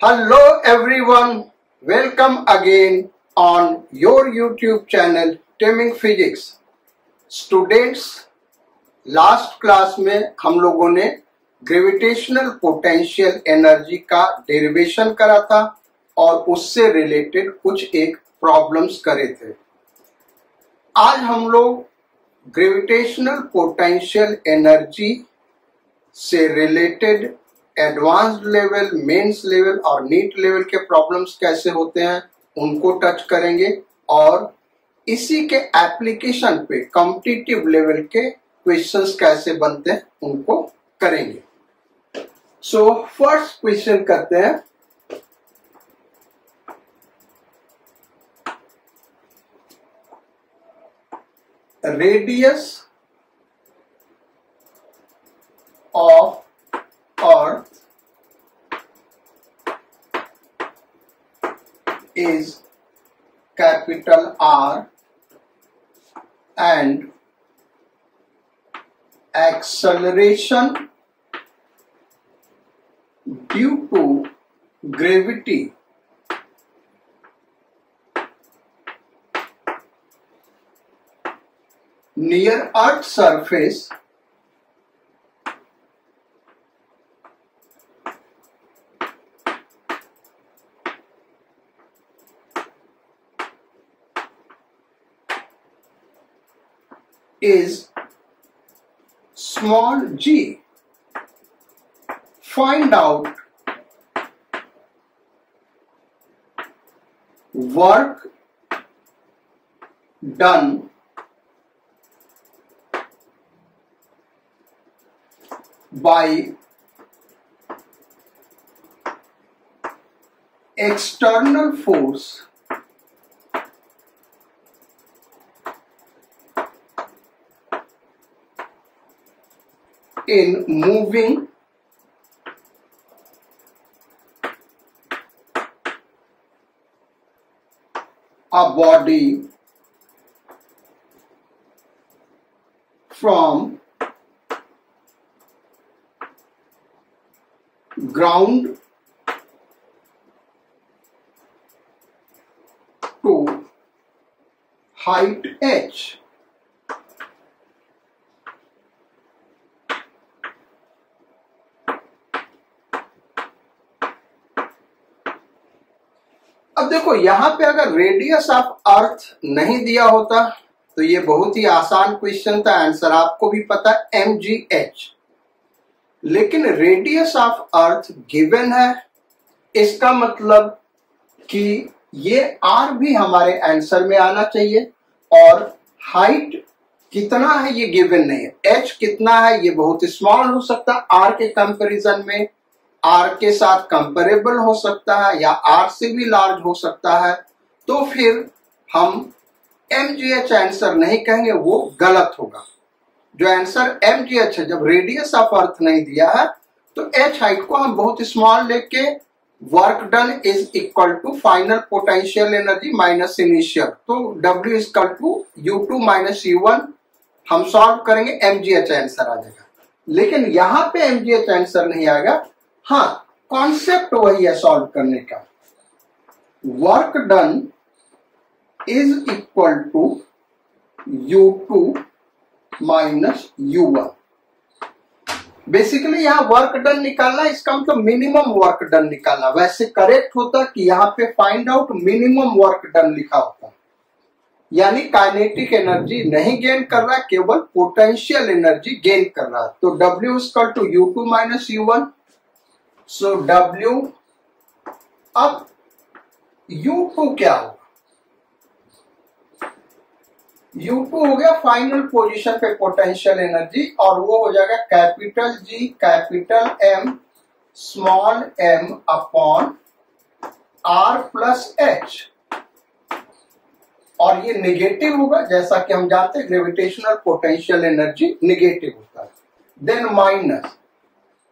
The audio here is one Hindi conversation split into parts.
Hello everyone, welcome again on your YouTube channel Taming Physics. Students, last class में हम लोगों ने ग्रेविटेशनल पोटेंशियल एनर्जी का डेरिवेशन करा था और उससे रिलेटेड कुछ एक प्रॉब्लम्स करे थे। आज हम लोग ग्रेविटेशनल पोटेंशियल एनर्जी से related advanced level, mains level और नीट लेवल के प्रॉब्लम्स कैसे होते हैं उनको टच करेंगे और इसी के एप्लीकेशन पे कॉम्पिटिटिव लेवल के क्वेश्चंस कैसे बनते हैं उनको करेंगे। सो फर्स्ट क्वेश्चन करते हैं। Radius of Earth is capital R and acceleration due to gravity near Earth's surface is small g. Find out work done by external force in moving a body from ground to height h. अब देखो यहां पे अगर रेडियस ऑफ अर्थ नहीं दिया होता तो ये बहुत ही आसान क्वेश्चन था, आंसर आपको भी पता है mgh। लेकिन रेडियस ऑफ अर्थ गिवन है, इसका मतलब कि ये r भी हमारे आंसर में आना चाहिए और हाइट कितना है ये गिवन नहीं है। h कितना है ये बहुत स्मॉल हो सकता है r के कंपैरिजन में, r के साथ कंपेरेबल हो सकता है या r से भी लार्ज हो सकता है, तो फिर हम mgh आंसर नहीं कहेंगे, वो गलत होगा। जो आंसर mgh है, जब रेडियस ऑफ अर्थ नहीं दिया है तो h हाइट को हम बहुत स्मॉल लेके work done is equal to final potential energy minus initial, तो W is equal to U2 minus U1 हम सॉल्व करेंगे, mgh आंसर आ जाएगा। लेकिन यहां पे mgh आंसर नहीं आएगा। हाँ, कॉन्सेप्ट वही है सॉल्व करने का। Work done is equal to U2 minus U1। Basically यहां वर्क डन निकालना, इसका मतलब मिनिमम वर्क डन निकालना। वैसे करेक्ट होता कि यहां पे find out minimum work done लिखा होता, यानी काइनेटिक एनर्जी नहीं गेन कर रहा, केवल पोटेंशियल एनर्जी गेन कर रहा। तो W is equal to U2 minus U1। So W, अब U2 क्या होगा? U2 हो गया फाइनल पोजीशन पे पोटेंशियल एनर्जी और वो हो जाएगा capital G capital M small m upon R plus H, और ये निगेटिव होगा, जैसा कि हम जानते हैं ग्रेविटेशनल पोटेंशियल एनर्जी निगेटिव होता है। देन माइनस,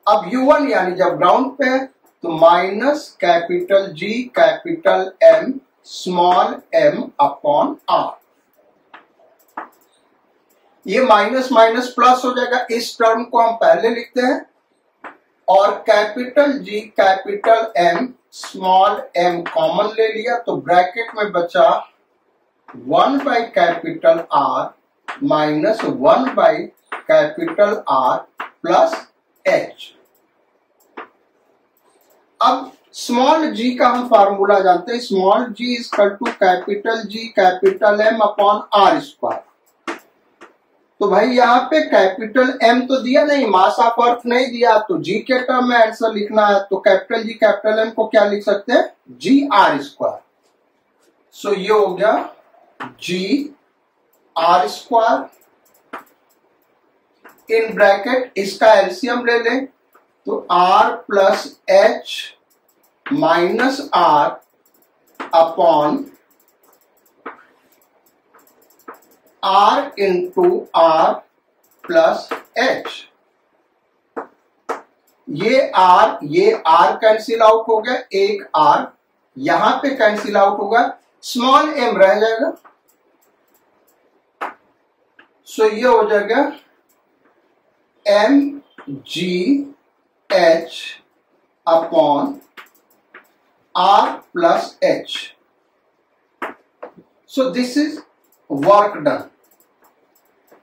अब U1 यानी जब ग्राउंड पे है तो minus capital G capital M small m upon R। ये माइनस माइनस प्लस हो जाएगा, इस टर्म को हम पहले लिखते हैं और capital G capital M small m common ले लिया, तो ब्रैकेट में बचा 1 by capital R minus 1 by capital R plus H. अब स्मॉल जी का हम फार्मूला जानते हैं, small g is equal to capital G capital M upon R square. तो भाई यहाँ पे कैपिटल एम तो दिया नहीं, मास ऑफ अर्थ नहीं दिया, तो जी के टर्म में आंसर लिखना है, तो कैपिटल जी कैपिटल एम को क्या लिख सकते हैं, जी आर स्क्वायर। सो ये हो गया G R square in bracket, इसका एलसीएम ले लें तो R plus H minus R upon R into R plus H. ये आर कैंसिल आउट हो गया, एक आर यहां पे कैंसिल आउट होगा, स्मॉल एम रह जाएगा। सो ये हो जाएगा m g h upon R plus H. So this is work done.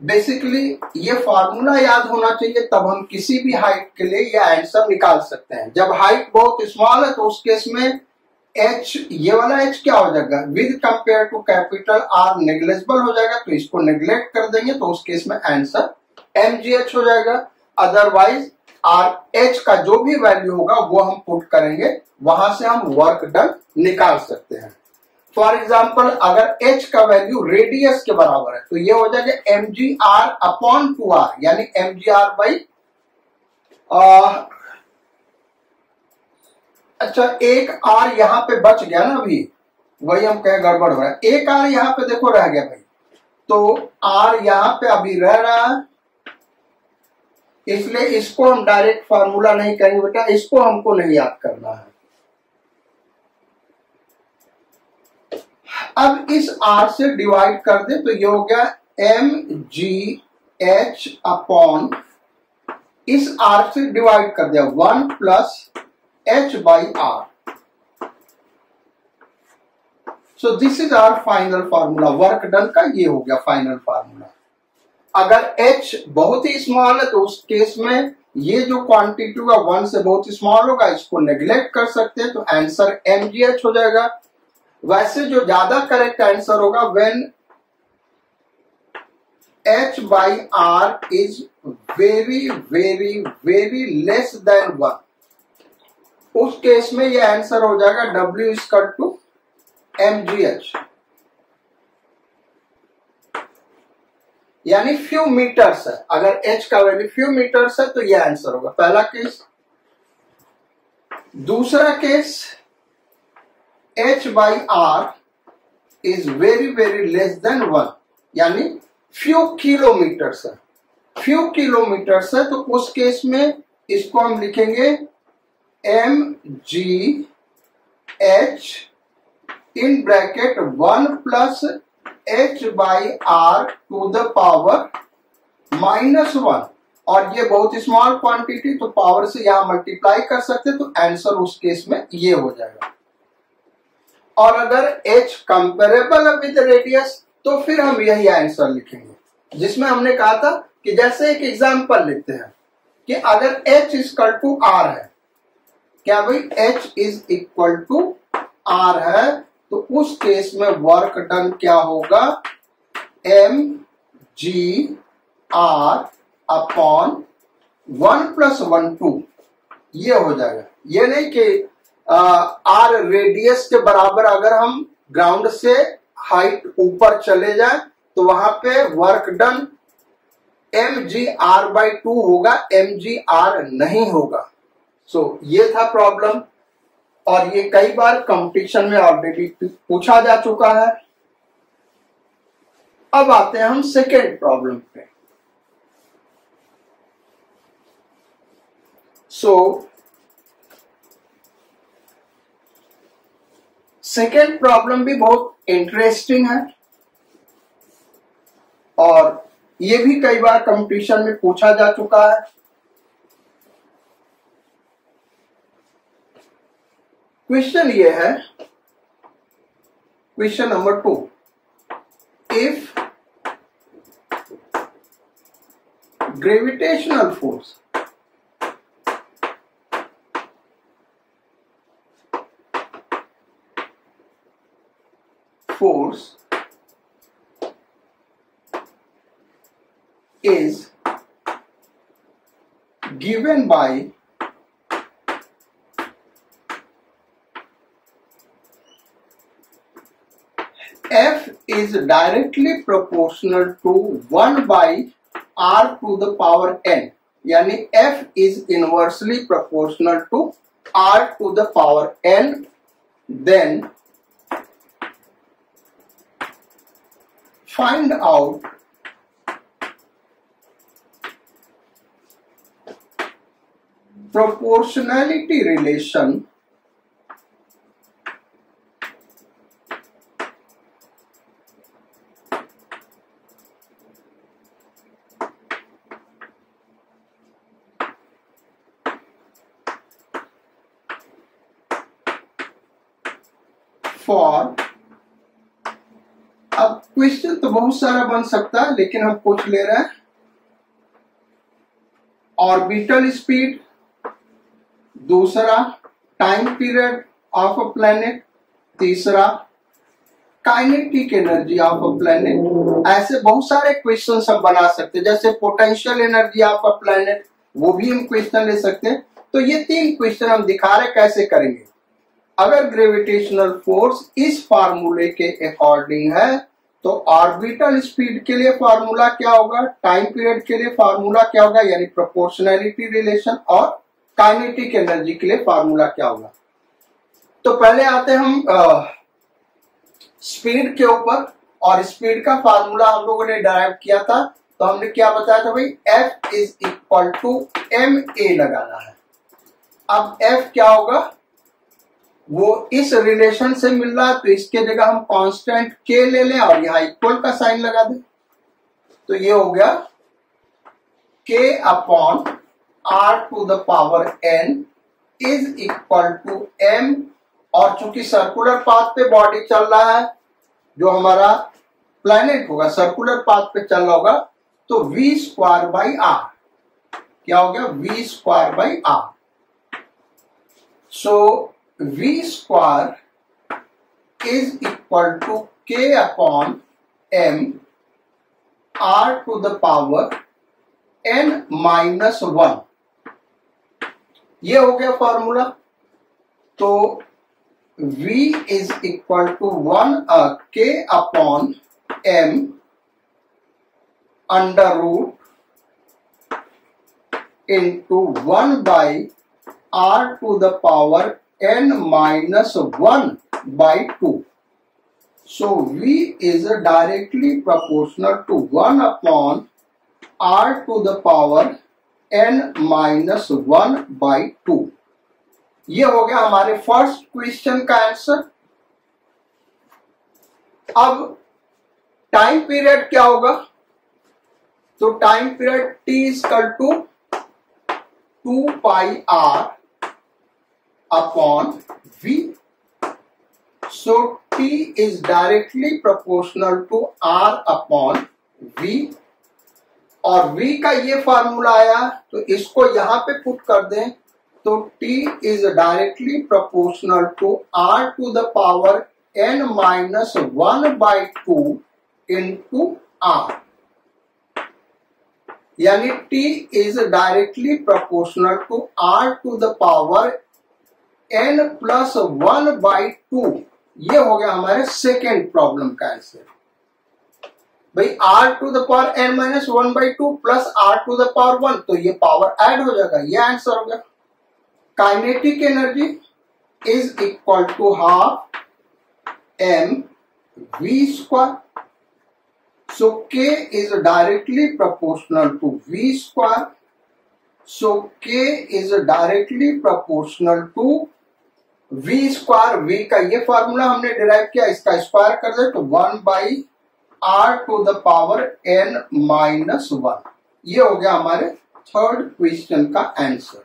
Basically ये फॉर्मूला याद होना चाहिए, तब हम किसी भी हाइट के लिए ये आंसर निकाल सकते हैं। जब हाइट बहुत स्मॉल है तो उस केस में एच, ये वाला एच क्या हो जाएगा, with compare to capital R negligible हो जाएगा, तो इसको नेग्लेक्ट कर देंगे, तो उस केस में आंसर एम जी एच हो जाएगा। अदरवाइज आर एच का जो भी वैल्यू होगा वो हम पुट करेंगे, वहां से हम वर्क डन निकाल सकते हैं। फॉर एग्जाम्पल अगर h का वैल्यू रेडियस के बराबर है तो ये हो जाएगा m g R upon 2r, यानी एम जी आर बाई, अच्छा एक r यहां पे बच गया ना, अभी वही हम कहे गड़बड़ हो रहा है, एक r यहां पे देखो रह गया भाई, तो r यहां पे अभी रह रहा है, इसलिए इसको हम डायरेक्ट फार्मूला नहीं करेंगे बेटा, इसको हमको नहीं याद करना है। अब इस r से डिवाइड कर दे तो ये हो गया एम जी एच अपॉन, इस r से डिवाइड कर दिया 1 plus H by R. So this is our final formula, work done का ये हो गया फाइनल फार्मूला। अगर h बहुत ही स्मॉल है तो उस केस में ये जो क्वांटिटी होगा 1 से बहुत ही स्मॉल होगा, इसको नेग्लेक्ट कर सकते हैं, तो आंसर एम जी एच हो जाएगा। वैसे जो ज्यादा करेक्ट आंसर होगा when h by R is very very very less than 1, उस केस में ये आंसर हो जाएगा W is equal to m g h, यानी फ्यू मीटर्स है। अगर h का वैल्यू फ्यू मीटर्स है तो ये आंसर होगा, पहला केस। दूसरा case h by R is very very less than 1, यानी फ्यू किलोमीटर्स है, फ्यू किलोमीटर्स है, तो उस केस में इसको हम लिखेंगे m g h in bracket 1 plus H by R to the power -1, और ये बहुत स्मॉल क्वांटिटी तो पावर से यहां मल्टीप्लाई कर सकते, तो आंसर उस केस में ये हो जाएगा। और अगर h कंपेरेबल है विद रेडियस तो फिर हम यही आंसर लिखेंगे, जिसमें हमने कहा था कि जैसे एक एग्जांपल लेते हैं कि अगर h is equal to r है, क्या भाई h is equal to r है, तो उस केस में वर्क डन क्या होगा, m g R upon 1 plus 1 2, ये हो जाएगा। ये नहीं कि आर रेडियस के बराबर अगर हम ग्राउंड से हाइट ऊपर चले जाए तो वहां पे work done m g R by 2 होगा, एम जी आर नहीं होगा। सो ये था प्रॉब्लम, और ये कई बार कंपटीशन में ऑलरेडी पूछा जा चुका है। अब आते हैं हम सेकेंड प्रॉब्लम पे। सेकेंड प्रॉब्लम भी बहुत इंटरेस्टिंग है, और ये भी कई बार कंपटीशन में पूछा जा चुका है। क्वेश्चन ये है, question number 2, if gravitational force is given by F is directly proportional to 1 by R to the power n, यानी F is inversely proportional to R to the power n, then find out proportionality relation for, अब क्वेश्चन तो बहुत सारा बन सकता है लेकिन हम कुछ ले रहे हैं। ऑर्बिटल स्पीड, दूसरा time period of a planet, तीसरा kinetic energy of a planet. ऐसे बहुत सारे क्वेश्चन हम बना सकते हैं, जैसे potential energy of a planet, वो भी हम क्वेश्चन ले सकते हैं। तो ये 3 क्वेश्चन हम दिखा रहे कैसे करेंगे। अगर ग्रेविटेशनल फोर्स इस फार्मूले के अकॉर्डिंग है तो ऑर्बिटल स्पीड के लिए फार्मूला क्या होगा, टाइम पीरियड के लिए फार्मूला क्या होगा, यानी प्रोपोर्शनैलिटी रिलेशन, और काइनेटिक एनर्जी के लिए फार्मूला क्या होगा। तो पहले आते हम स्पीड के ऊपर, और स्पीड का फार्मूला हम लोगों ने डिराइव किया था। तो हमने क्या बताया था भाई, F is equal to ma लगाना है। अब F क्या होगा, वो इस रिलेशन से मिल रहा है तो इसके जगह हम कांस्टेंट k ले लें और यहां इक्वल का साइन लगा दें। तो ये हो गया k upon r to the power n is equal to m, और चूंकि सर्कुलर पाथ पे बॉडी चल रहा है, जो हमारा प्लैनेट होगा सर्कुलर पाथ पे चल रहा होगा, तो v स्क्वायर बाई r क्या हो गया, v square by r। So v square is equal to k upon m r to the power n minus 1, ये हो गया फॉर्मूला। तो v is equal to 1 k upon m under root into 1 by r to the power n minus 1 by 2. So v is directly proportional to 1 upon r to the power n minus 1 by 2. ये हो गया हमारे फर्स्ट क्वेश्चन का आंसर। अब टाइम पीरियड क्या होगा, तो time period t equal to 2 pi r upon v. So t is directly proportional to r upon v, और v का ये फार्मूला आया तो इसको यहां पे पुट कर दें, तो t is directly proportional to r to the power n minus 1 by 2 into r, यानी t is directly proportional to r to the power n plus 1 by 2। ये हो गया हमारे सेकेंड प्रॉब्लम का आंसर। भाई r to the power n minus 1 by 2 plus r to the power 1, तो ये पावर ऐड हो जाएगा, ये आंसर हो गया। Kinetic energy is equal to half m v square, so k is directly proportional to v square, so k is directly proportional to v square. v का ये फॉर्मूला हमने डिराइव किया, इसका स्क्वायर कर दे तो 1 by r to the power n minus 1। ये हो गया हमारे थर्ड क्वेश्चन का आंसर।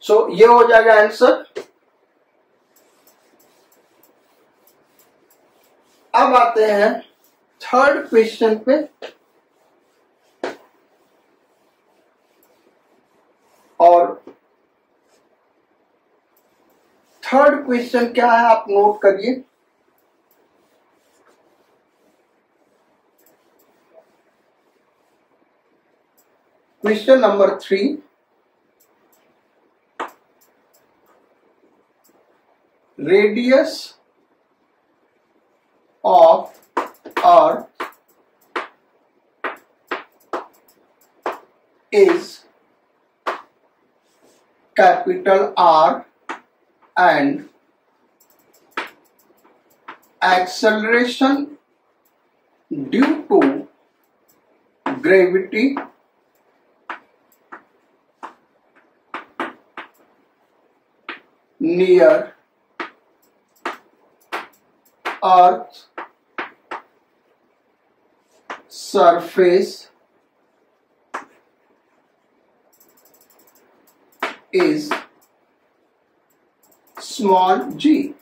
सो ये हो जाएगा आंसर। अब आते हैं थर्ड क्वेश्चन पे। और थर्ड क्वेश्चन क्या है आप नोट करिए। Question number 3, radius of earth is capital R and acceleration due to gravity near Earth surface is small g.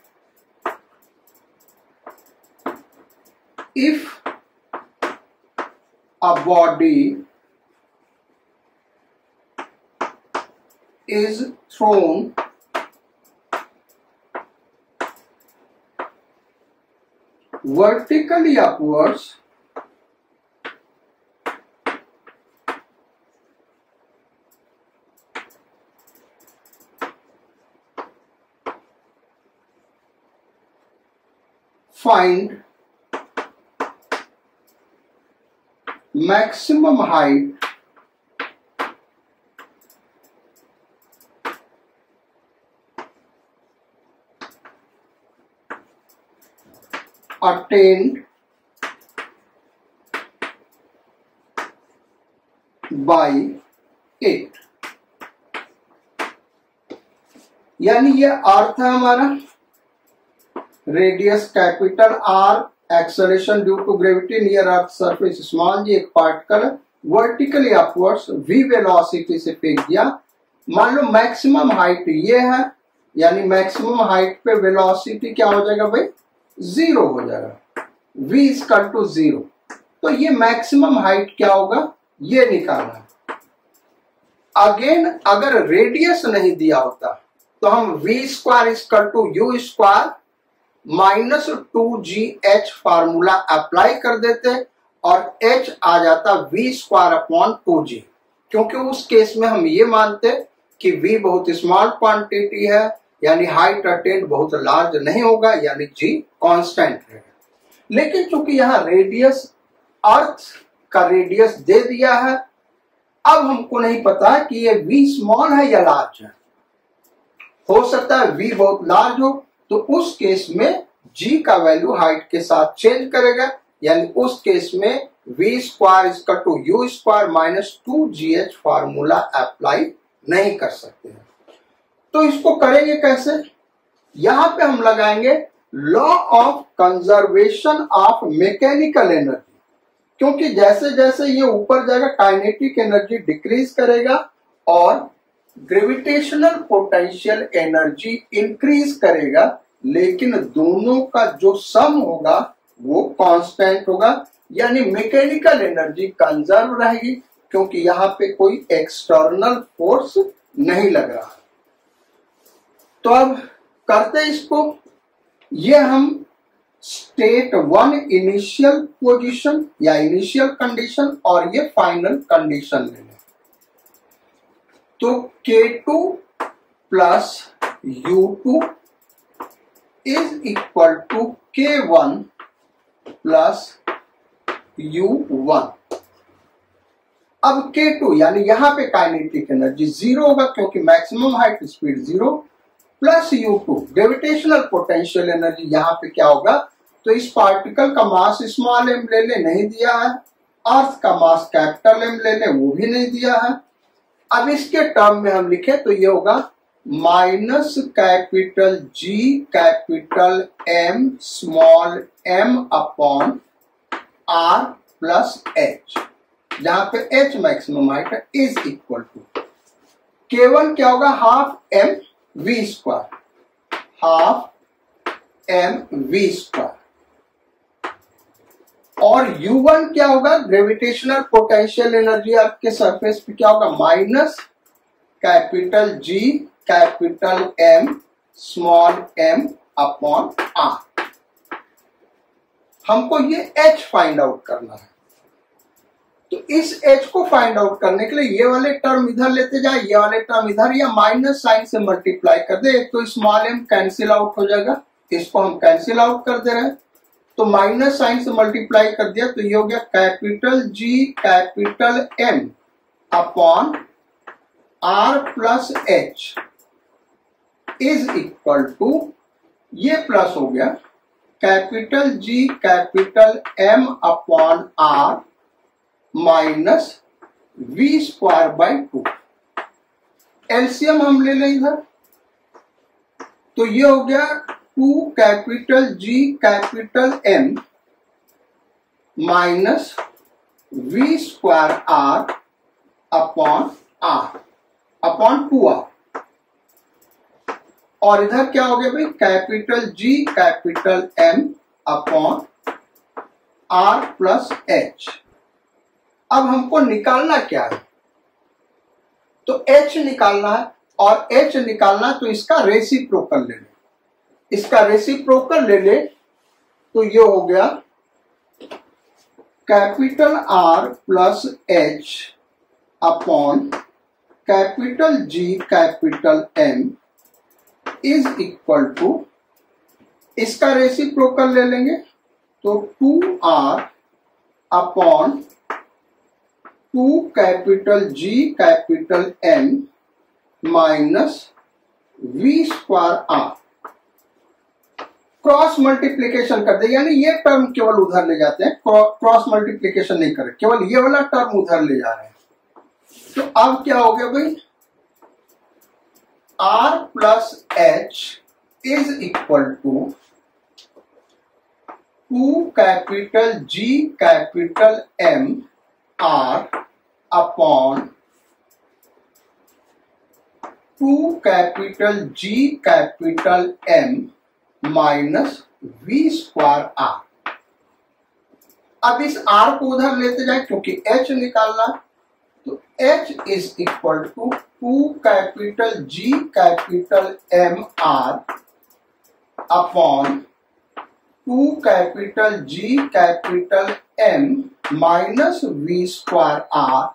If a body is thrown vertically upwards, find maximum height attained by it। यानी ये अर्थ है हमारा, radius capital R, acceleration due to gravity near earth surface small G, एक particle vertically upwards v velocity से फेंक दिया। मान लो मैक्सिमम हाइट ये है, यानी मैक्सिमम हाइट पे वेलोसिटी क्या हो जाएगा भाई, 0 हो जाएगा, v इक्वल टू 0। तो ये मैक्सिमम हाइट क्या होगा ये निकालना। अगेन अगर रेडियस नहीं दिया होता तो हम v square equal to u square minus 2gh formula apply कर देते और h आ जाता v स्क्वायर अपॉन 2g, क्योंकि उस केस में हम ये मानते कि v बहुत स्मॉल क्वांटिटी है, यानी हाइट अटेंड बहुत लार्ज नहीं होगा, यानी g कांस्टेंट है। लेकिन चूंकि यहाँ रेडियस अर्थ का रेडियस दे दिया है, अब हमको नहीं पता कि ये v स्मॉल है या लार्ज है। हो सकता है v बहुत लार्ज हो, तो उस केस में g का वैल्यू हाइट के साथ चेंज करेगा, यानी उस केस में v square equal to u square minus 2gh formula apply नहीं कर सकते हैं। तो इसको करेंगे कैसे, यहां पे हम लगाएंगे law of conservation of mechanical energy, क्योंकि जैसे जैसे ये ऊपर जाएगा काइनेटिक एनर्जी डिक्रीज करेगा और ग्रेविटेशनल पोटेंशियल एनर्जी इंक्रीज करेगा, लेकिन दोनों का जो सम होगा वो कांस्टेंट होगा, यानी मैकेनिकल एनर्जी कंजर्व रहेगी, क्योंकि यहां पे कोई एक्सटर्नल फोर्स नहीं लग रहा। तो अब करते इसको, ये हम स्टेट 1 इनिशियल पोजीशन या इनिशियल कंडीशन और ये फाइनल कंडीशन ले लें। तो K2 plus U2 is equal to K1 plus U1। अब K2 यानी यहां पे काइनेटिक एनर्जी 0 होगा, क्योंकि maximum height speed 0, plus U2 gravitational potential energy यहां पे क्या होगा, तो इस पार्टिकल का मास स्मॉल m ले ले, नहीं दिया है, अर्थ का मास कैपिटल M ले ले, वो भी नहीं दिया है। अब इसके टर्म में हम लिखे तो ये होगा minus capital G capital M small m upon R plus H, जहां पे H मैक्सिमम हाइट है, इज इक्वल टू K1 क्या होगा, half m v square, half m v square और U1 क्या होगा, ग्रेविटेशनल पोटेंशियल एनर्जी आपके सरफेस पे क्या होगा, minus capital G capital M small m upon r। हमको ये H फाइंड आउट करना है। तो इस H को फाइंड आउट करने के लिए ये वाले टर्म इधर लेते जाए, ये वाले टर्म इधर, या माइनस साइन से मल्टीप्लाई कर दे। एक तो स्मॉल m कैंसिल आउट हो जाएगा, इसको हम कैंसिल आउट कर दे रहे हैं, तो माइनस साइन से मल्टीप्लाई कर दिया तो ये हो गया capital G capital M upon R plus H is equal to, ये प्लस हो गया capital G capital M upon R minus V square by 2। LCM हम ले लें इधर, तो ये हो गया 2 capital G capital M minus V square R upon R upon 2R। और इधर क्या हो गया भाई, capital G capital M upon R plus H। अब हमको निकालना क्या है, तो H निकालना है, और H निकालना तो इसका रेसिप्रोकल ले ले। इसका रेसिप्रोकल ले ले तो ये हो गया capital R plus H upon capital G capital M is equal to, इसका रेसिप्रोकल ले लेंगे तो 2R upon 2 capital G capital M minus V square R। Cross multiplication कर दे, यानी ये टर्म केवल उधर ले जाते हैं, क्रॉस मल्टीप्लीकेशन नहीं करे, केवल ये वाला टर्म उधर ले जा रहे हैं। तो अब क्या हो गया भाई, R plus H is equal to 2 capital G capital M R upon 2 capital G capital M minus V square R। अब इस R को उधर लेते जाए क्योंकि H निकालना, तो H is equal to 2 capital G capital M R upon 2 capital G capital M minus V square R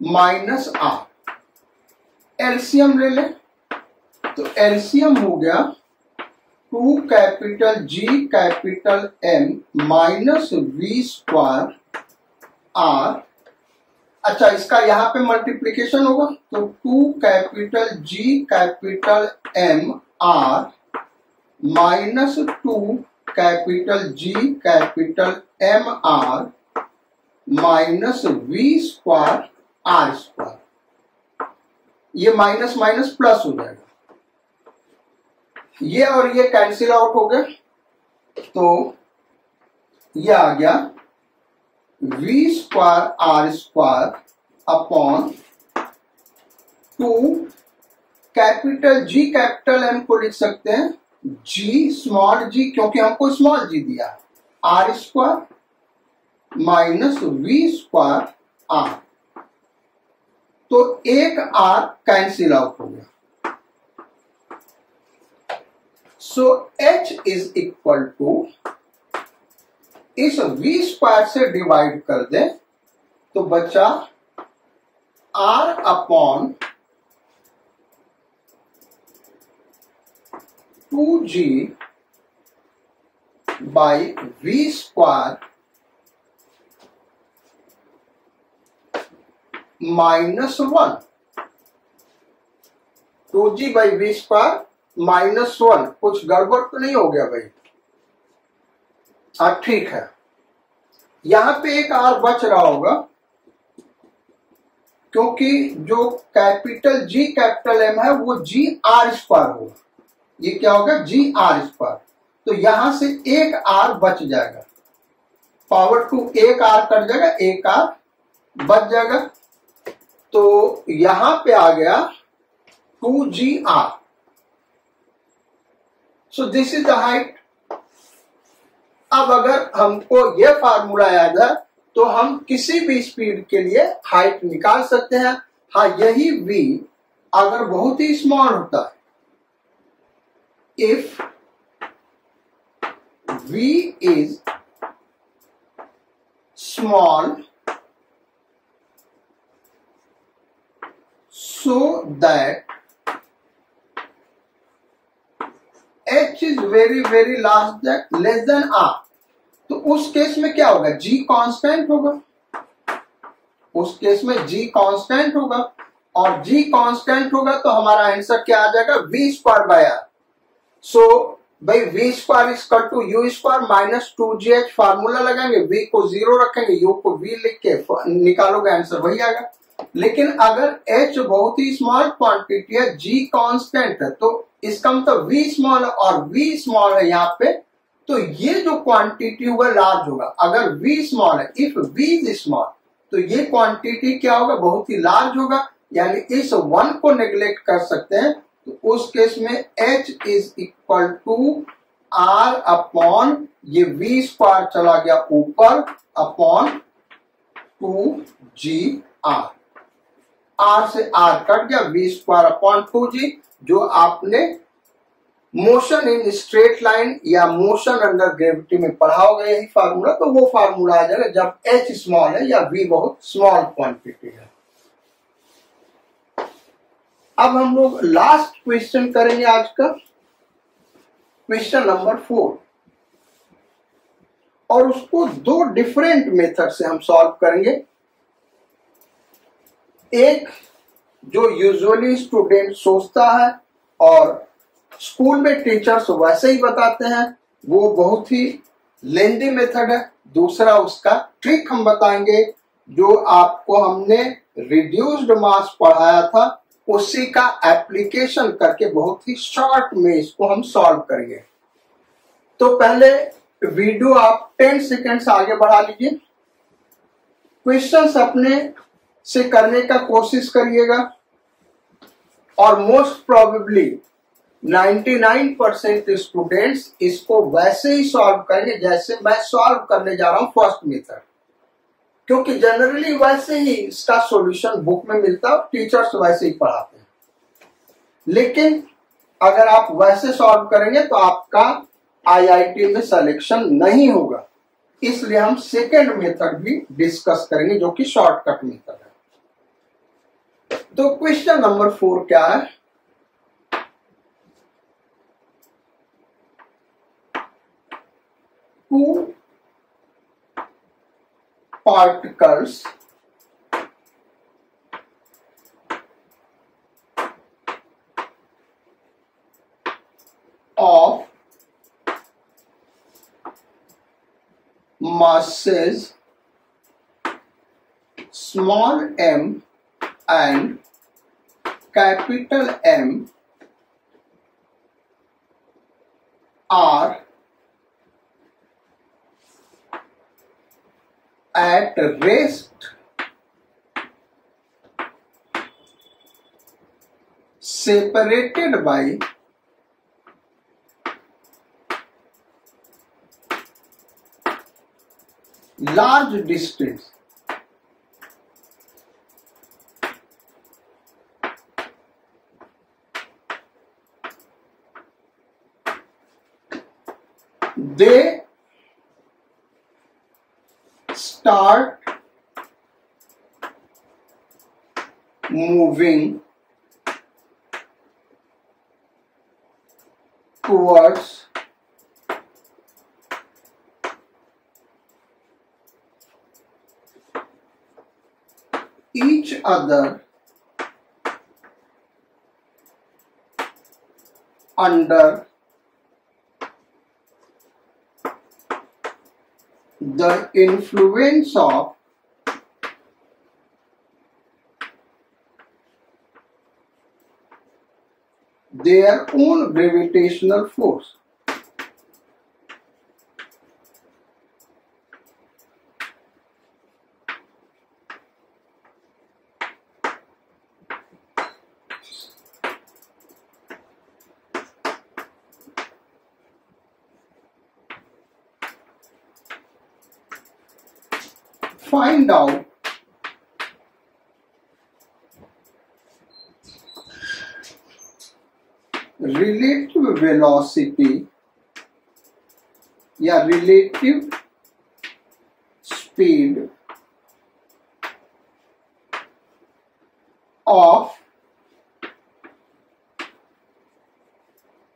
minus R। LCM ले ले, तो एलसीएम हो गया 2 capital G capital M minus V square R। अच्छा, इसका यहां पे मल्टीप्लीकेशन होगा तो 2 capital G capital M R minus 2 capital G capital M R minus V square R square. ये माइनस माइनस प्लस हो जाएगा, ये और ये कैंसिल आउट हो गए, तो ये आ गया V square R square upon 2 capital G capital M को लिख सकते हैं G स्मॉल g, क्योंकि हमको स्मॉल g दिया, R square minus V square R। तो एक R कैंसिल आउट हो गया, सो H इज इक्वल टू, इस V स्क्वायर से डिवाइड कर दे तो बचा R upon 2G by V square minus 1। 2G by V square minus 1, कुछ गड़बड़ तो नहीं हो गया भाई? हाँ ठीक है, यहां पे एक R बच रहा होगा क्योंकि जो कैपिटल G कैपिटल M है वो G R स्क्वायर होगा, ये क्या होगा G R स्क्वायर, तो यहां से एक R बच जाएगा, पावर 2 एक R कट जाएगा, एक R बच जाएगा, तो यहां पे आ गया 2GR। So this is the height. अब अगर हमको यह फार्मूला याद है तो हम किसी भी स्पीड के लिए हाइट निकाल सकते हैं। हाँ, यही v अगर बहुत ही स्मॉल होता है, if v is small so that h is very less than r, तो उस केस में क्या होगा, g कांस्टेंट होगा। उस केस में g कांस्टेंट होगा, और g कांस्टेंट होगा तो हमारा आंसर क्या आ जाएगा, v square by r। So भाई v square equal to u square minus 2gh, formula लगाएंगे, v को 0 रखेंगे, u को v लिख के निकालोगे, आंसर वही आएगा। लेकिन अगर h बहुत ही स्मॉल क्वांटिटी है, g कांस्टेंट है, तो इसका मतलब v स्मॉल है और v स्मॉल है यहाँ पे, तो ये जो क्वांटिटी होगा लार्ज होगा। अगर v स्मॉल है, इफ v इज स्मॉल, तो ये क्वांटिटी क्या होगा, बहुत ही लार्ज होगा, यानी इस 1 को नेग्लेक्ट कर सकते हैं। तो उस केस में h is equal to r upon ये v स्क्वायर चला गया ऊपर अपॉन 2gr, r से r कट गया, v स्क्वायर अपॉन 2g। जो आपने मोशन इन स्ट्रेट लाइन या मोशन अंडर ग्रेविटी में पढ़ा होगा यही फार्मूला, तो वो फार्मूला आ जाएगा जब h स्मॉल है या v बहुत स्मॉल क्वांटिटी है। अब हम लोग लास्ट क्वेश्चन करेंगे आज का, क्वेश्चन नंबर 4, और उसको 2 डिफरेंट मेथड से हम सॉल्व करेंगे। एक जो यूजुअली स्टूडेंट सोचता है और स्कूल में टीचर्स वैसे ही बताते हैं, वो बहुत ही लेंदी मेथड है। दूसरा उसका ट्रिक हम बताएंगे, जो आपको हमने रिड्यूस्ड मास पढ़ाया था उसी का एप्लीकेशन करके बहुत ही शॉर्ट में इसको हम सॉल्व करेंगे। तो पहले वीडियो आप 10 सेकेंड्स आगे बढ़ा लीजिए, क्वेश्चंस अपने से करने का कोशिश करिएगा, और मोस्ट प्रोबेबली 99% स्टूडेंट्स इसको वैसे ही सॉल्व करेंगे जैसे मैं सॉल्व करने जा रहा हूं फर्स्ट मेथड, क्योंकि जनरली वैसे ही इसका सॉल्यूशन बुक में मिलता है, टीचर्स वैसे ही पढ़ाते हैं। लेकिन अगर आप वैसे सॉल्व करेंगे तो आपका आईआईटी में सिलेक्शन नहीं होगा, इसलिए हम सेकेंड मेथड भी डिस्कस करेंगे जो कि शॉर्टकट मेथड है। तो क्वेश्चन नंबर 4 क्या है, two particles of masses small m and capital M are at rest separated by large distance. They start moving towards each other under the influence of their own gravitational force. find out relative velocity या relative speed of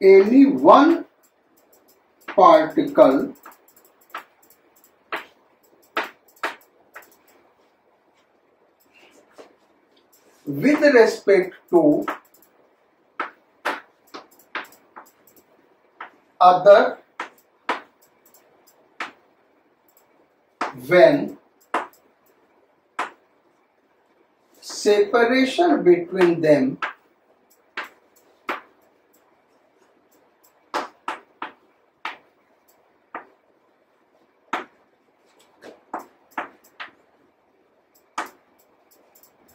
any one particle with respect to other when separation between them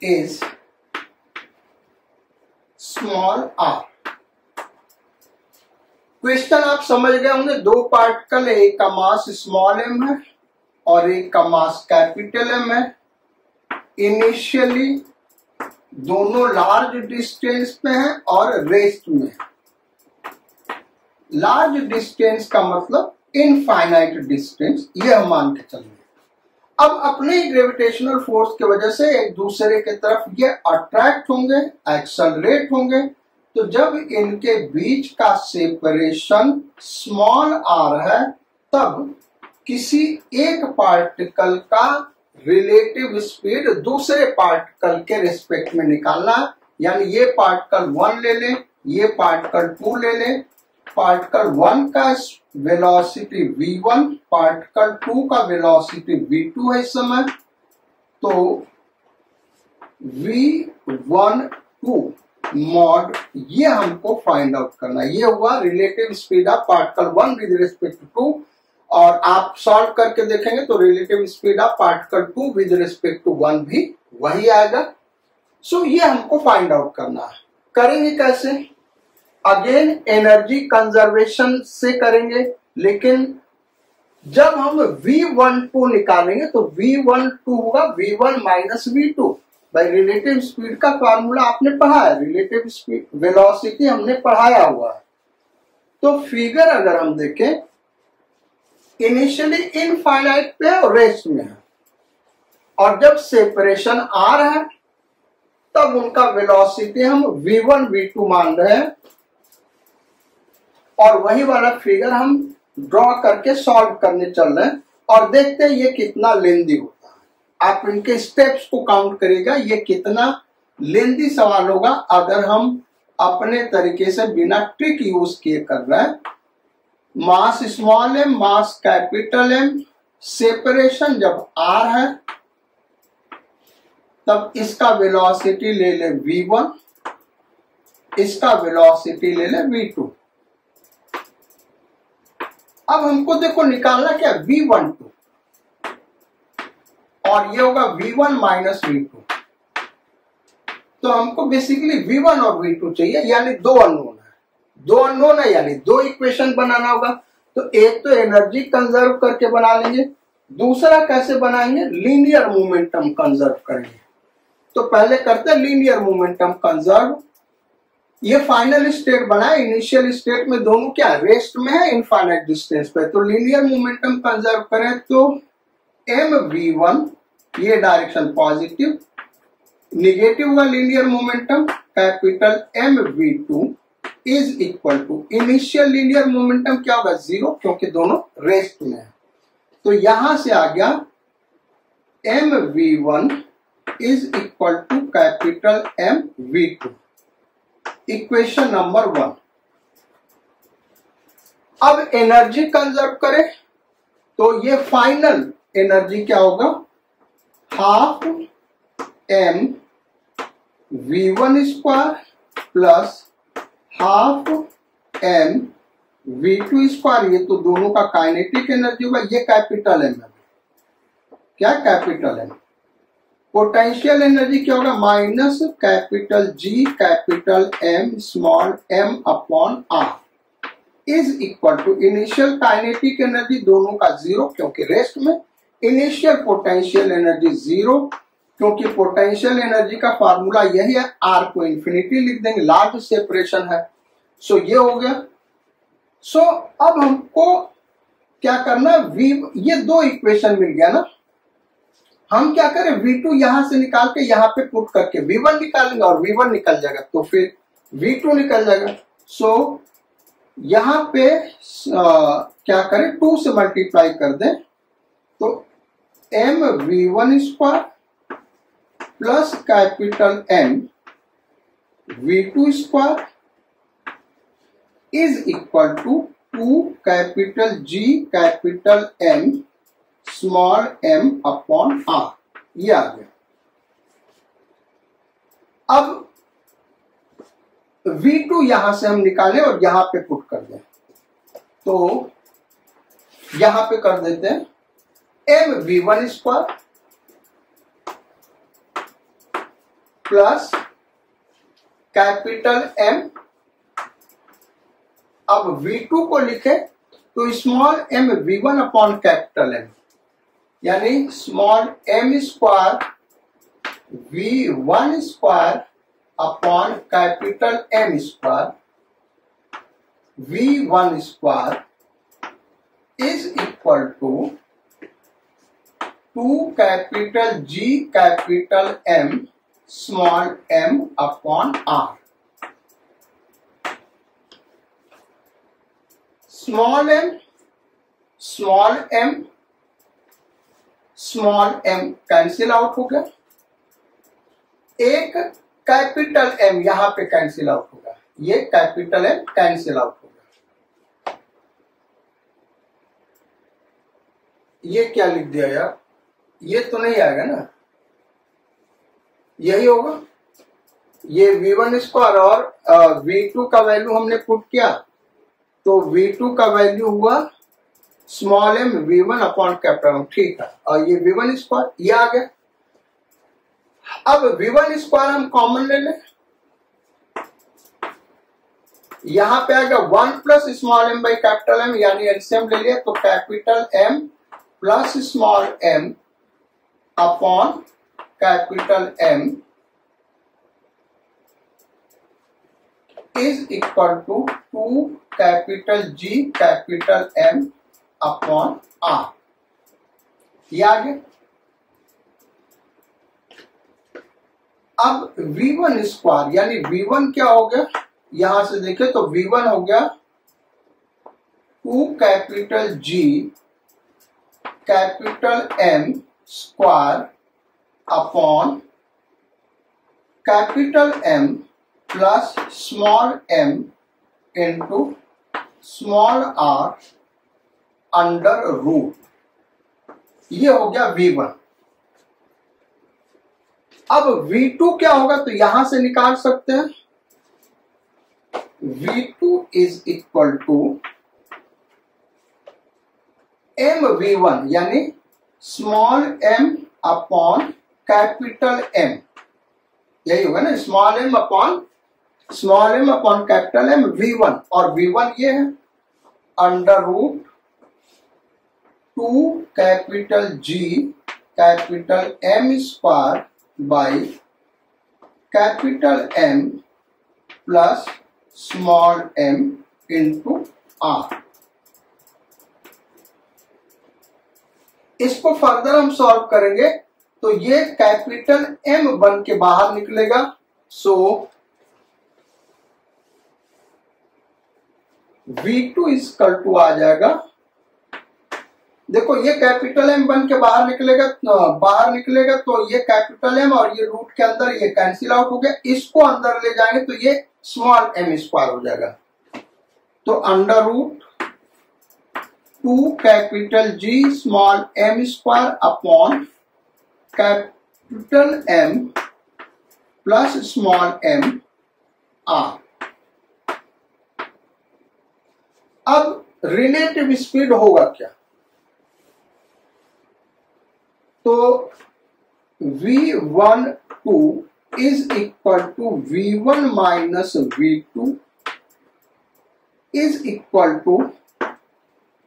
is small r। Question आप समझ गए होंगे, दो पार्टिकल है, एक का मास स्मॉल m है और एक का मास कैपिटल M है। इनिशियली दोनों लार्ज डिस्टेंस पे हैं और रेस्ट में है। लार्ज डिस्टेंस का मतलब इनफाइनाइट डिस्टेंस, ये हम मान के चलेंगे। अब अपने ग्रेविटेशनल फोर्स की वजह से एक दूसरे के तरफ ये अट्रैक्ट होंगे, एक्सेलरेट होंगे। तो जब इनके बीच का सेपरेशन स्मॉल r है, तब किसी एक पार्टिकल का रिलेटिव स्पीड दूसरे पार्टिकल के रिस्पेक्ट में निकालना। यानी ये पार्टिकल 1 ले लें, ये पार्टिकल 2 ले लें। पार्टिकल 1 का वेलोसिटी v1, पार्टिकल 2 का वेलोसिटी v2 है इस समय। तो v12 मॉड ये हमको फाइंड आउट करना। ये हुआ relative speed of particle 1 with respect to 2, और आप सॉल्व करके देखेंगे तो relative speed of particle 2 with respect to 1 भी वही आएगा। सो ये हमको फाइंड आउट करना है। करेंगे कैसे? अगेन एनर्जी कंजर्वेशन से करेंगे, लेकिन जब हम v12 निकालेंगे तो v12 होगा v1 माइनस v2। भाई रिलेटिव स्पीड का फॉर्मूला आपने पढ़ा है, रिलेटिव स्पीड वेलोसिटी हमने पढ़ाया हुआ है। तो फिगर अगर हम देखें, इनिशियली इनफाइनाइट पे और रेस्ट में है, और जब सेपरेशन r है तब उनका वेलोसिटी हम v1 v2 मान रहे हैं, और वही वाला फिगर हम ड्रॉ करके सॉल्व करने चल रहे हैं। और देखते हैं ये कितना लेंदी होता है। आप इनके स्टेप्स को काउंट करिएगा, ये कितना लेंदी सवाल होगा अगर हम अपने तरीके से बिना ट्रिक यूज किए कर रहे हैं। Mass small m, mass capital M, separation जब r है तब इसका वेलोसिटी ले ले v1, इसका वेलोसिटी ले ले v2। अब हमको देखो निकालना क्या, v12, और ये होगा v1 माइनस v2। तो हमको बेसिकली v1 और v2 चाहिए, यानी दो अननोन है। दो अननोन है यानी दो इक्वेशन बनाना होगा। तो एक तो एनर्जी कंजर्व करके बना लेंगे, दूसरा कैसे बनाएंगे, लीनियर मोमेंटम कंजर्व करेंगे। तो पहले करते हैं लीनियर मोमेंटम कंजर्व। ये फाइनल स्टेट बना है, इनिशियल स्टेट में दोनों क्या रेस्ट में है, इनफाइनाइट डिस्टेंस पे। तो लीनियर मोमेंटम कंजर्व करें तो mv1, ये डायरेक्शन पॉजिटिव, निगेटिव का linear momentum capital mv2 is equal to initial linear momentum क्या होगा, 0, क्योंकि दोनों रेस्ट में है। तो यहां से आ गया mv1 is equal to capital mv2, equation number 1। अब एनर्जी कंजर्व करें तो ये फाइनल एनर्जी क्या होगा, half m v1 square plus half m v2 square. ये तो दोनों का काइनेटिक एनर्जी होगा, ये कैपिटल M है। क्या कैपिटल M? पोटेंशियल एनर्जी क्या होगा, minus capital G capital M small m upon r is equal to initial kinetic energy दोनों का 0, क्योंकि रेस्ट में, इनिशियल पोटेंशियल एनर्जी 0, क्योंकि पोटेंशियल एनर्जी का फार्मूला यही है, आर को इंफिनिटी लिख देंगे, लार्ज सेपरेशन है। सो ये हो गया। सो अब हमको क्या करना है, ये दो इक्वेशन मिल गया ना, हम क्या करें, V2 यहां से निकाल के यहां पे पुट करके V1 निकालेंगे और V1 निकल जाएगा, तो फिर V2 निकल जाएगा। सो यहां पे क्या करें, 2 से मल्टीप्लाई कर दें, तो mv1² plus capital M v2² is equal to 2 capital G capital M small m upon r। ये आ गया। अब V2 यहां से हम निकालें और यहां पे पुट कर दें, तो यहां पे कर देते हैं mv1² प्लस कैपिटल M। अब V2 को लिखे तो small m v1 upon capital M, यानी small m² v1² upon capital M² v1² is equal to 2 capital G capital M small m upon r। Small m cancel out हो गया, एक कैपिटल M यहां पे कैंसिल आउट होगा, ये कैपिटल M कैंसिल आउट होगा। ये क्या लिख दिया यार, ये तो नहीं आएगा ना, यही होगा। ये v1² और v2 का वैल्यू हमने पुट किया, तो v2 का वैल्यू हुआ small m v1 upon capital, ठीक है, और ये v1² ये आ गया। अब v1² हम कॉमन ले लें, यहां पे आएगा 1 plus small m by capital M, यानी एलसीएम ले लिया, तो capital M plus small m upon capital M is equal to 2 capital G capital M upon R। ये आ गया। अब v1² यानी v1 क्या हो गया, यहां से देखें तो v1 हो गया 2 capital G capital M square upon capital M plus small m into small r under root. ये हो गया v1। अब v2 क्या होगा, तो यहां से निकाल सकते हैं, v2 is equal to mv1 यानी small m upon capital M, यही होगा ना, small m upon capital M v1, और v1 ये है under root 2 capital G capital M square by capital M plus small m into R। इसको फर्दर हम सॉल्व करेंगे तो ये कैपिटल M बन के बाहर निकलेगा। सो V2 इक्वल टू आ जाएगा, देखो ये कैपिटल M बन के बाहर निकलेगा तो ये कैपिटल M और ये रूट के अंदर ये कैंसिल आउट हो गया, इसको अंदर ले जाएंगे तो ये स्मॉल m² हो जाएगा, तो under root 2 capital G small m² upon capital M plus small m R। अब रिलेटिव स्पीड होगा क्या, तो v12 is equal to v1 minus v2 is equal to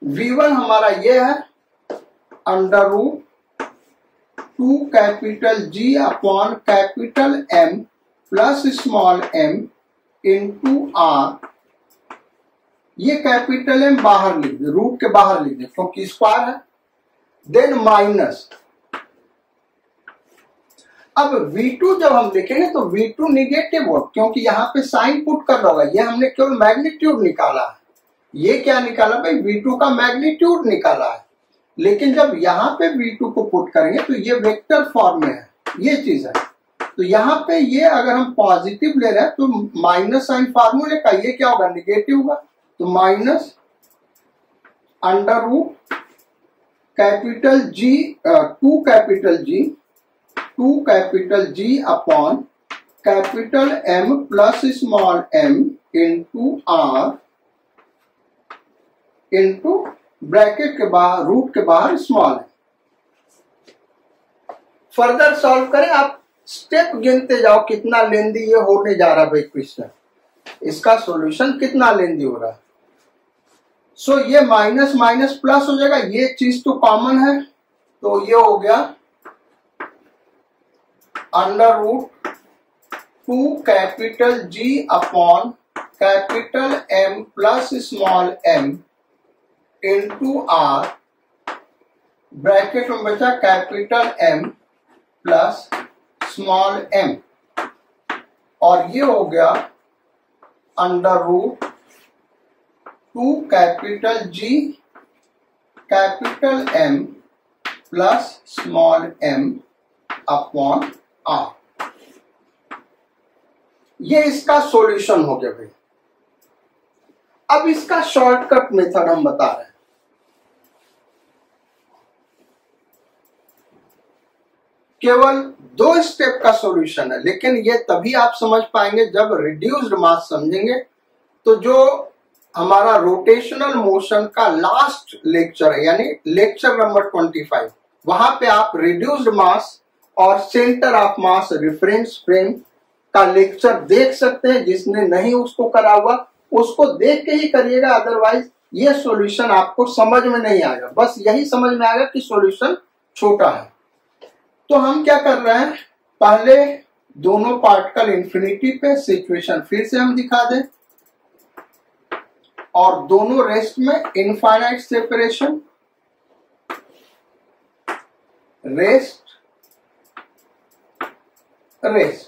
v1 हमारा ये है under root two capital G upon capital M plus small m into R. ये कैपिटल एम बाहर लिख दे, रूट के बाहर लिख दे क्योंकि स्क्वायर है। देन माइनस, अब V2 जब हम लिखेंगे तो V2 निगेटिव हो क्योंकि यहाँ पे साइन पुट कर रहा होगा। ये हमने केवल मैग्नीट्यूड निकाला है। ये क्या निकाला भाई? V2 का मैग्नीट्यूड निकाला है। लेकिन जब यहाँ पे V2 को पुट करेंगे तो ये वेक्टर फॉर्म में है, ये चीज है। तो यहाँ पे ये अगर हम पॉजिटिव ले रहे हैं तो माइनस साइन फार्मूले का ये क्या होगा? निगेटिव होगा। तो minus under root capital G, two capital G upon capital M plus small m into R into bracket के बाहर, रूट के बाहर स्मॉल एम। फर्दर सॉल्व करें, आप स्टेप गिनते जाओ कितना लेंदी ये होने जा रहा भाई क्वेश्चन। इसका सॉल्यूशन कितना लेंदी हो रहा है। सो ये माइनस माइनस प्लस हो जाएगा, ये चीज तो कॉमन है। तो ये हो गया under root two capital G upon capital M plus small m into R, bracket में बचा capital M plus small m, और ये हो गया under root two capital G capital M plus small m upon R. ये इसका सॉल्यूशन हो गया भाई। अब इसका शॉर्टकट मेथड हम बता रहे हैं। केवल 2 स्टेप का सॉल्यूशन है, लेकिन ये तभी आप समझ पाएंगे जब रिड्यूस्ड मास समझेंगे। तो जो हमारा रोटेशनल मोशन का लास्ट लेक्चर है, यानी लेक्चर नंबर 25, वहां पे आप रिड्यूस्ड मास और centre of mass reference frame का लेक्चर देख सकते हैं। जिसने नहीं उसको करा हुआ उसको देख के ही करिएगा, अदरवाइज ये सॉल्यूशन आपको समझ में नहीं आएगा। बस यही समझ में आएगा कि सॉल्यूशन छोटा है। तो हम क्या कर रहे हैं, पहले दोनों पार्टिकल इंफिनिटी पे सिचुएशन फिर से हम दिखा दें, और दोनों रेस्ट में इनफाइनाइट सेपरेशन, रेस्ट रेस्ट।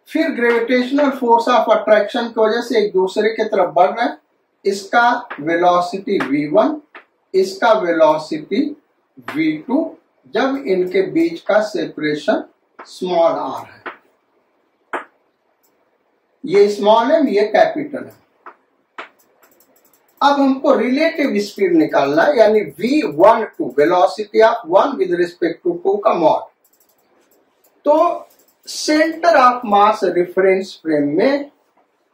फिर ग्रेविटेशनल फोर्स ऑफ अट्रैक्शन की वजह से एक दूसरे की तरफ बढ़ रहे हैं। इसका वेलोसिटी v1, इसका वेलोसिटी v2, जब इनके बीच का सेपरेशन स्मॉल r है। ये स्मॉल है, ये कैपिटल है। अब हमको रिलेटिव स्पीड निकालना है, यानी v12, velocity of 1 with respect to 2 का मॉड। तो centre of mass reference frame में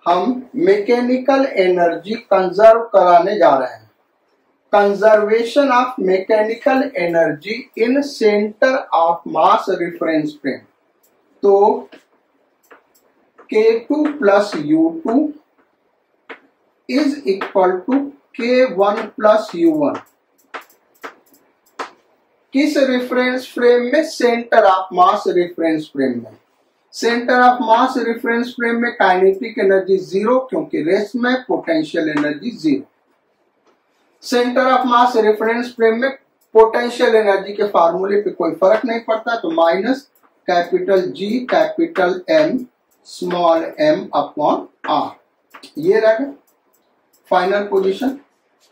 हम मैकेनिकल एनर्जी कंजर्व कराने जा रहे हैं। Conservation of mechanical energy in centre of mass reference frame. तो K2 plus U2 is equal to K1 plus U1। किस रेफरेंस फ्रेम में? Centre of mass reference frame में। Centre of mass reference frame में काइनेटिक एनर्जी 0, क्योंकि रेस्ट में potential energy 0। Centre of mass reference frame में पोटेंशियल एनर्जी के फार्मूले पे कोई फर्क नहीं पड़ता, तो minus capital G capital M small m upon r, ये रहेगा फाइनल पोजीशन।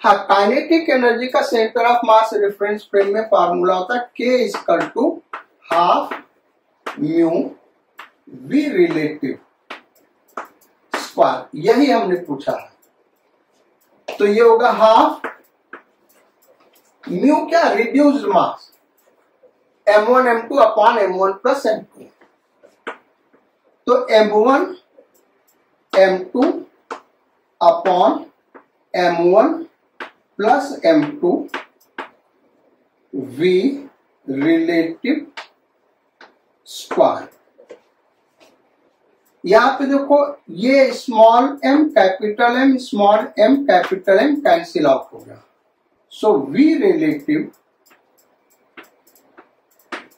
हाँ, काइनेटिक एनर्जी का centre of mass reference frame में फार्मूला होता है K equal to half mu v relative square. यही हमने पूछा है। तो ये होगा हाफ म्यू क्या? Reduced mass m1 m2 upon m1 plus m2। तो m1 m2 upon m1 plus m2 v relative square. यहां पे देखो, ये small m capital M small m capital M cancel out हो गया। So V relative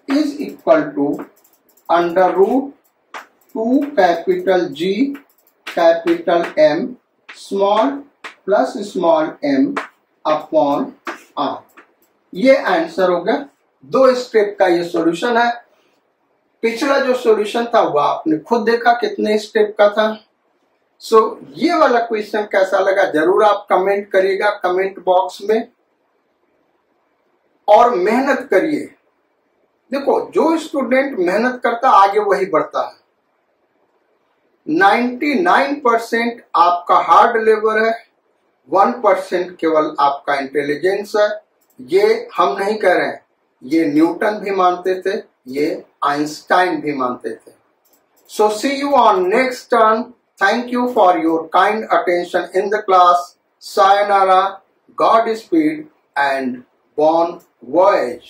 is equal to under root 2 capital G capital M small plus small m upon R। ये आंसर हो गया। 2 स्टेप का ये सॉल्यूशन है। पिछला जो सॉल्यूशन था वो आपने खुद देखा कितने स्टेप का था। सो ये वाला क्वेश्चन कैसा लगा जरूर आप कमेंट करिएगा कमेंट बॉक्स में, और मेहनत करिए। देखो जो स्टूडेंट मेहनत करता आगे वही बढ़ता है। 99% आपका हार्ड लेबर है, 1% केवल आपका इंटेलिजेंस है। ये हम नहीं कह रहे हैं, ये न्यूटन भी मानते थे, ये आइंस्टाइन भी मानते थे। So see you on next turn. Thank you for your kind attention in the class. Sayonara, godspeed and bon voyage.